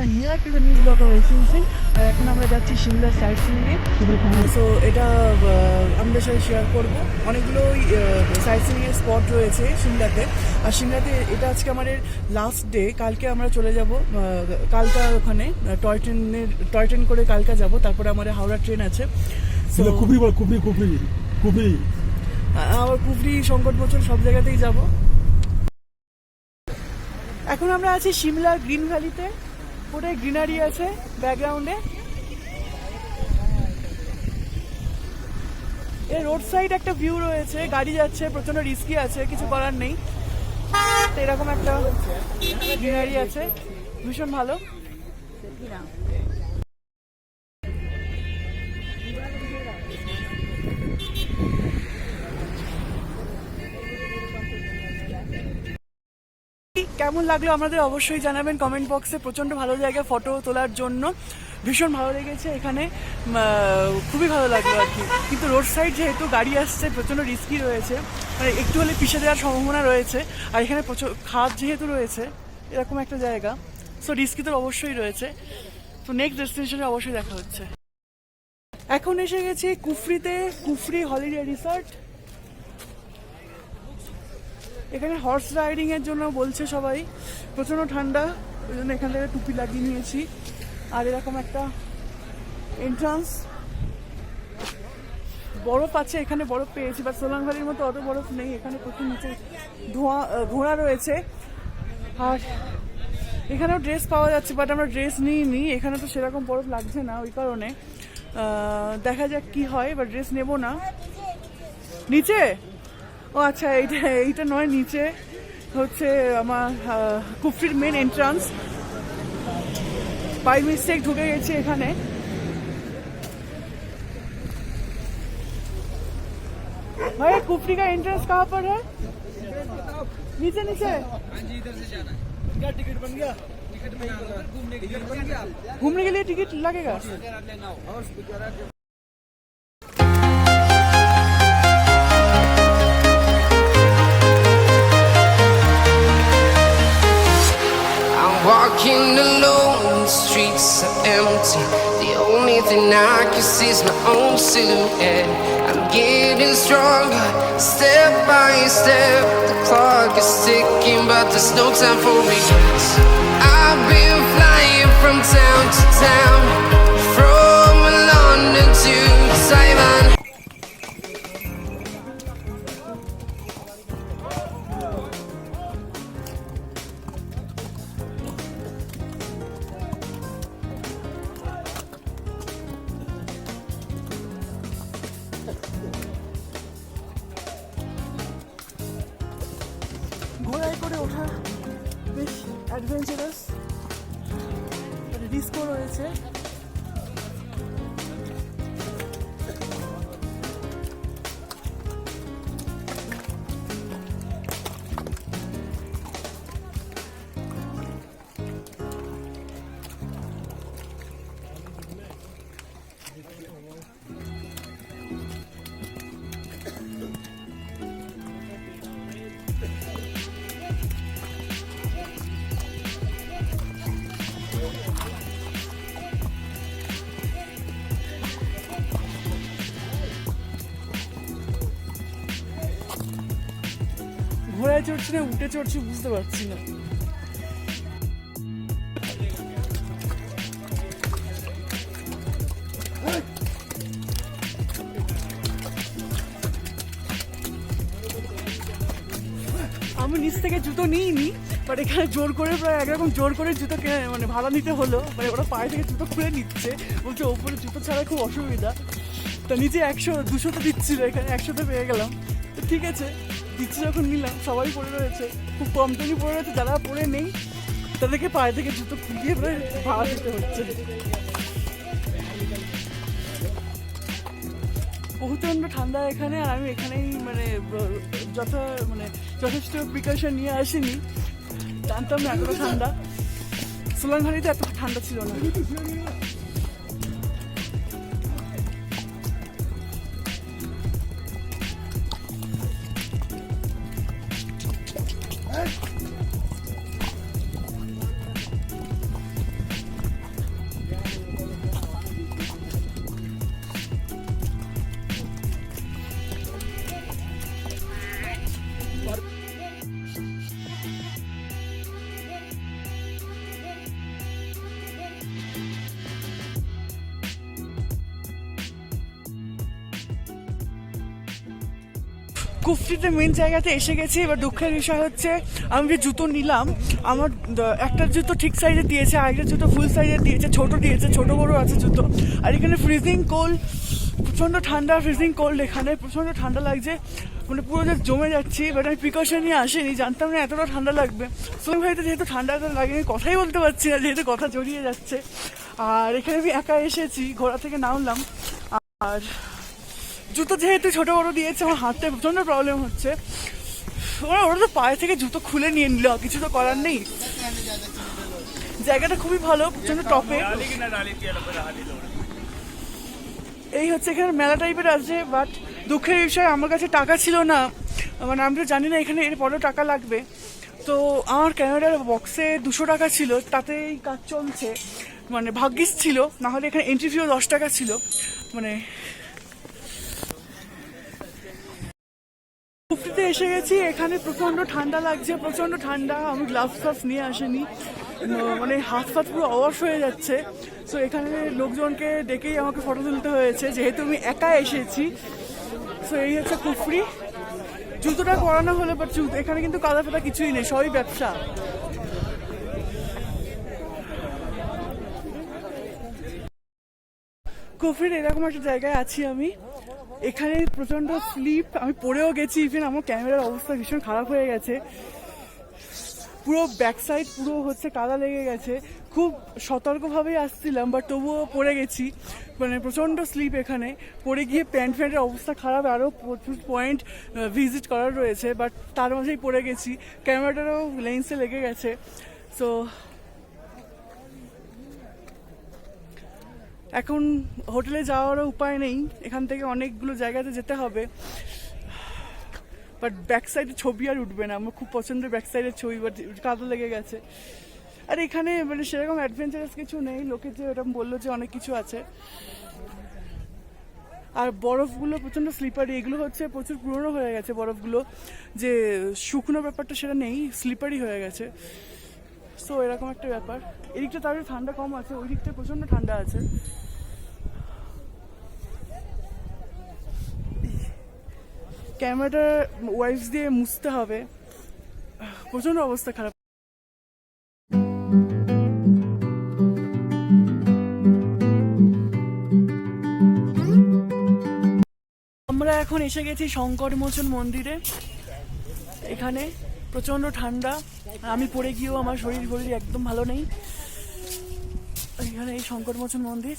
Anna here to the new vlog of Essential. আর এখন আমরা যাচ্ছি সিমলা সাইট সিইংয়ে। সো এটা আমাদের সাথে শেয়ার করবো। অনেকগুলো সাইট সিইংয়ের স্পট রয়েছে সিমলাতে। আর সিমলাতে এটা আজকে আমাদের লাস্ট ডে। কালকে আমরা চলে যাব কালকা ওখানে টয় ট্রেন করে কালকা যাব। তারপরে আমাদের হাওড়া ট্রেন আছে। কুফরি আবার কুফরি সংকটমোচন সব জায়গাতেই যাব। এখন আমরা আছি সিমলার গ্রিন ভ্যালিতে। পুরো গ্রিনারি আছে ব্যাকগ্রাউন্ডে। এই রোড সাইড একটা ভিউ রয়েছে, গাড়ি যাচ্ছে, প্রচন্ড রিস্কি আছে, কিছু করার নেই। এরকম একটা গ্রিনারি আছে, ভীষণ ভালো। কেমন লাগলো আমাদের অবশ্যই জানাবেন কমেন্ট বক্সে। প্রচন্ড ভালো জায়গা ফটো তোলার জন্য, ভীষণ ভালো লেগেছে এখানে, খুবই ভালো লাগলো আর কি। কিন্তু রোড সাইড যেহেতু গাড়ি আসছে, প্রচন্ড রিস্কি রয়েছে, মানে একটু হলে পিষে দেওয়ার সম্ভাবনা রয়েছে। আর এখানে প্রচুর খাদ যেহেতু রয়েছে, এরকম একটা জায়গা, সো রিস্কি তো অবশ্যই রয়েছে। তো নেক্সট ডেস্টিনেশনে অবশ্যই দেখা হচ্ছে। এখন এসে গেছি কুফরিতে, কুফরি হলিডে রিসর্ট। এখানে হর্স রাইডিং এর জন্য বলছে সবাই, প্রচন্ড ঠান্ডা, ওই জন্য এখান থেকে টুপি লাগিয়ে নিয়েছি। আর এরকম একটা এন্ট্রান্স, বরফ আছে এখানে, বরফ পেয়েছি, বাট সোলাং ভ্যালির মতো অত বরফ নেই এখানে। প্রচুর নিচে ঘোড়া রয়েছে। আর এখানেও ড্রেস পাওয়া যাচ্ছে, বাট আমরা ড্রেস নিইনি, এখানে তো সেরকম বরফ লাগছে না, ওই কারণে দেখা যাক কি হয়, বাট ড্রেস নেবো না। নিচে ও আচ্ছা, এইটা নয়, নিচে হচ্ছে আমার কুফরির মেন এন্ট্রান্স। বাই মিস্টেক ঢুকে গেছে এখানে। भाई कुफरी का एंट्रेंस कहाँ पर है? नीचे नीचे। टिकट बन गया? घूमने के लिए टिकट लगेगा? Walking alone, the streets are empty. The only thing I can see is my own silhouette. I'm getting stronger, step by step. The clock is ticking, but there's no time for regrets. I've been flying from town to town, from London to Taiwan. ঘোড়ায় করে ওঠা বেশ adventurous, রিস্কও রয়েছে। ঘোড়ায় চড়ছি না উঠে চড়ছি বুঝতে পারছি না। আমি নিচ থেকে জুতো নিইনি, বাট এখানে জোর করে, প্রায় একরকম জোর করে জুতো মানে ভাড়া নিতে হলো। মানে ওরা পায়ে থেকে জুতো খুলে নিচ্ছে, বলছে ওপরে জুতো ছাড়া খুব অসুবিধা। তা নিচে 100-200 তো দিচ্ছিল, এখানে 100 পেয়ে গেলাম। তো ঠিক আছে, দিচ্ছে যখন নিলাম। সবাই পড়ে রয়েছে, খুব কমপ্লেনই পড়ে রয়েছে। যারা পড়ে নেই তাদেরকে পায়ে থেকে জুতো খুলিয়ে প্রায় ভাড়া দিতে হচ্ছে। প্রচণ্ড ঠান্ডা এখানে। আর আমি এখানেই মানে যথেষ্ট প্রিকশন নিয়ে আসিনি, জানতাম না এতটা ঠান্ডা। সোলাং ভ্যালিতে এত ঠান্ডা ছিল না। কুফরিতে মেন জায়গাতে এসে গেছি। এবার দুঃখের বিষয় হচ্ছে আমি যে জুতো নিলাম, আমার একটা জুতো ঠিক সাইজে দিয়েছে, আরেকটা জুতো ফুল সাইজে দিয়েছে, ছোট দিয়েছে, ছোট বড় আছে জুতো। আর এখানে ফ্রিজিং কোল্ড, প্রচণ্ড ঠান্ডা, ফ্রিজিং কোল্ড, এখানে প্রচণ্ড ঠান্ডা লাগছে, মানে পুরো যে জমে যাচ্ছি। বাট আমি প্রিকশন নিয়ে আসিনি, জানতাম না এতটা ঠান্ডা লাগবে। সোম ভাইতে যেহেতু ঠান্ডা এত লাগে, আমি কথাই বলতে পারছি না, যেহেতু কথা জড়িয়ে যাচ্ছে। আর এখানে আমি একা এসেছি, ঘোড়া থেকে নামলাম। আর জুতো যেহেতু ছোট বড় দিয়েছে, আমার হাতে প্রচণ্ড প্রবলেম হচ্ছে। ওরা তো পায়ে থেকে জুতো খুলে নিয়ে নিল, কিছু তো করার নেই। জায়গাটা খুবই ভালো, প্রচণ্ড টপে। এই হচ্ছে এখানে মেলা টাইপের আছে, বাট দুঃখের বিষয় আমার কাছে টাকা ছিল না, মানে আমি তো জানি না এখানে এর পরেও টাকা লাগবে। তো আমার ক্যামেরার বক্সে 200 টাকা ছিল, তাতেই কাজ চলছে, মানে ভাগ্যিস ছিল, নাহলে এখানে এন্ট্রি ফিও 10 টাকা ছিল। মানে কুফরিতে এসে গেছি, এখানে প্রচণ্ড ঠান্ডা লাগছে, প্রচণ্ড ঠান্ডা। আমি গ্লাভস ফ্লাভস নিয়ে আসিনি, মানে হাত ফাত পুরো অবশ হয়ে যাচ্ছে। সো এখানে লোকজনকে ডেকেই আমাকে ফটো তুলতে হয়েছে, যেহেতু আমি একা এসেছি। সো এই হচ্ছে কুফরি। জুতোটা করানো হলে, বাট এখানে কিন্তু কাদা ফাদা কিছুই নেই, সবই ব্যবসা। কুফরির এরকম একটা জায়গায় আছি আমি, এখানে প্রচণ্ড স্লিপ, আমি পড়েও গেছি, ইভেন আমার ক্যামেরার অবস্থা ভীষণ খারাপ হয়ে গেছে, পুরো ব্যাক সাইড পুরো হচ্ছে কাদা লেগে গেছে। খুব সতর্কভাবেই আসছিলাম, বাট তবুও পড়ে গেছি, মানে প্রচণ্ড স্লিপ। এখানে পড়ে গিয়ে প্যান্ট ফ্যান্টের অবস্থা খারাপ, আরও প্রচুর পয়েন্ট ভিজিট করার রয়েছে, বাট তার মাঝেই পড়ে গেছি, ক্যামেরাটারও লেন্সে লেগে গেছে। সো এখন হোটেলে যাওয়ারও উপায় নেই, এখান থেকে অনেকগুলো জায়গাতে যেতে হবে, বাট ব্যাক সাইডে ছবি আর উঠবে না। আমার খুব পছন্দের ব্যাক সাইডের ছবি, বাট কাদা লেগে গেছে। আর এখানে মানে সেরকম অ্যাডভেঞ্চারাস কিছু নেই, লোকে যে ওরকম বললো যে অনেক কিছু আছে। আর বরফগুলো প্রচণ্ড স্লিপারি, এগুলো হচ্ছে প্রচুর পুরনো হয়ে গেছে বরফগুলো, যে শুকনো ব্যাপারটা সেটা নেই, স্লিপারি হয়ে গেছে। সো এরকম একটা ব্যাপার। এদিকটা তাদের ঠান্ডা কম আছে, ওই দিকটা প্রচণ্ড ঠান্ডা আছে। ক্যামেরাটা ওয়াইপস দিয়ে মুছতে হবে, প্রচণ্ড অবস্থা খারাপ। আমরা এখন এসে গেছি শঙ্করমোচন মন্দিরে। এখানে প্রচণ্ড ঠান্ডা, আমি পড়ে গিয়েও আমার শরীর একদম ভালো নেই। এখানে এই শঙ্করমোচন মন্দির।